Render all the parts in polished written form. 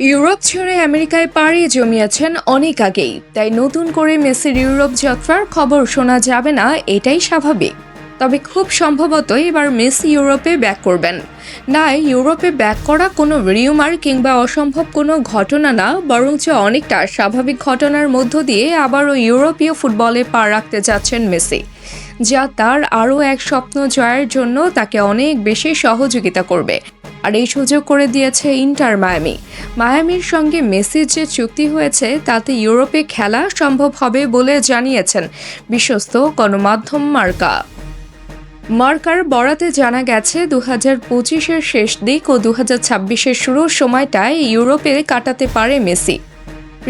Europe ছেড়ে আমেরিকায় পাড়ি জমিয়েছেন অনেক আগেই, তাই নতুন করে মেসির ইউরোপ যাত্রার খবর শোনা যাবে না, এটাই স্বাভাবিক। তবে খুব সম্ভবত এবার মেসি ইউরোপে ব্যাক করবেন। না, ইউরোপে ব্যাক করা কোনো রিউমার কিংবা অসম্ভব কোনো ঘটনা না, বরঞ্চ অনেকটা স্বাভাবিক ঘটনার মধ্য দিয়ে আবারও ইউরোপীয় ফুটবলে পা রাখতে যাচ্ছেন মেসি, যা তার আরও এক স্বপ্ন জয়ের জন্য তাকে অনেক বেশি সহযোগিতা করবে। আর এই সুযোগ করে দিয়েছে ইন্টার মায়ামি। মায়ামির সঙ্গে মেসির যে চুক্তি হয়েছে তাতে ইউরোপে খেলা সম্ভব হবে বলে জানিয়েছেন বিশ্বস্ত গণমাধ্যম মার্কার বরাতে জানা গেছে 2025-এর শেষ দিক ও 2026-এর শুরুর সময়টায় ইউরোপে কাটাতে পারে মেসি।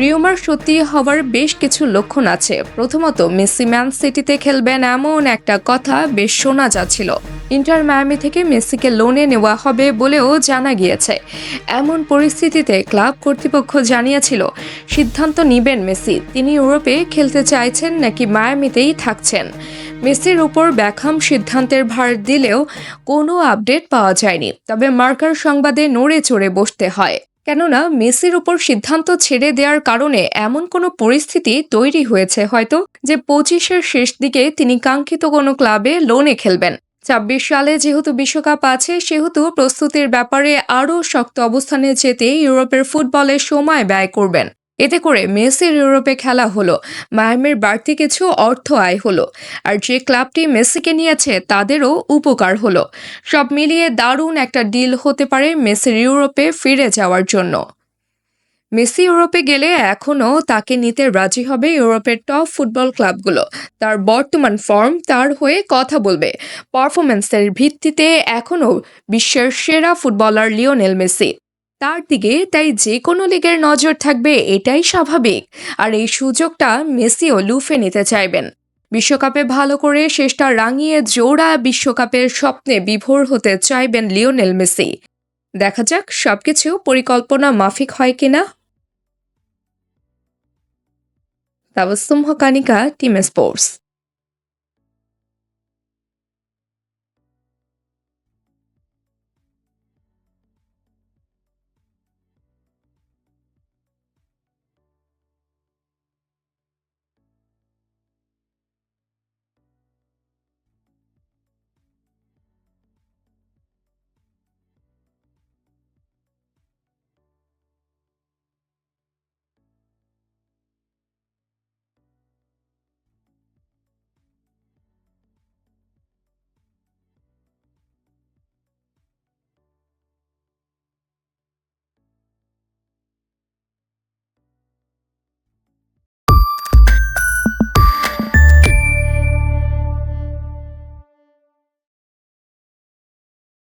রিউমার সত্যি হওয়ার বেশ কিছু লক্ষণ আছে। প্রথমত, মেসি ম্যান সিটিতে খেলবেন এমন একটা কথা বেশ শোনা যাচ্ছিল। ইন্টার মায়ামি থেকে মেসিকে লোনে নেওয়া হবে বলেও জানা গিয়েছে। এমন পরিস্থিতিতে ক্লাব কর্তৃপক্ষ জানিয়েছিল সিদ্ধান্ত নেবেন মেসি তিনি ইউরোপে খেলতে চাইছেন নাকি মায়ামিতেই থাকছেন। মেসির উপর বেকহাম সিদ্ধান্তের ভার দিলেও কোনো আপডেট পাওয়া যায়নি। তবে মার্কার সংবাদে নড়ে চড়ে বসতে হয়, কেননা মেসির উপর সিদ্ধান্ত ছেড়ে দেওয়ার কারণে এমন কোনো পরিস্থিতি তৈরি হয়েছে হয়তো যে 25-এর শেষ দিকে তিনি কাঙ্ক্ষিত কোনো ক্লাবে লোনে খেলবেন। 26 সালে যেহেতু বিশ্বকাপ আছে, সেহেতু প্রস্তুতির ব্যাপারে আরও শক্ত অবস্থানে যেতে ইউরোপের ফুটবলে সময় ব্যয় করবেন। এতে করে মেসির ইউরোপে খেলা হলো, মায়ামির বাড়তি কিছু অর্থ আয় হলো, আর যে ক্লাবটি মেসিকে নিয়েছে তাদেরও উপকার হলো। সব মিলিয়ে দারুণ একটা ডিল হতে পারে মেসির ইউরোপে ফিরে যাওয়ার জন্য। মেসি ইউরোপে গেলে এখনও তাকে নিতে রাজি হবে ইউরোপের টপ ফুটবল ক্লাবগুলো। তার বর্তমান ফর্ম তার হয়ে কথা বলবে। পারফরম্যান্সের ভিত্তিতে এখনও বিশ্বের সেরা ফুটবলার লিওনেল মেসি, তার দিকে তাই যে কোনো লিগের নজর থাকবে, এটাই স্বাভাবিক। আর এই সুযোগটা মেসিও লুফে নিতে চাইবেন। বিশ্বকাপে ভালো করে শেষটা রাঙিয়ে জোড়া বিশ্বকাপের স্বপ্নে বিভোর হতে চাইবেন লিওনেল মেসি। দেখা যাক সবকিছু পরিকল্পনা মাফিক হয় কিনা। তাবাসসুম হকানিকা, টিম স্পোর্টস।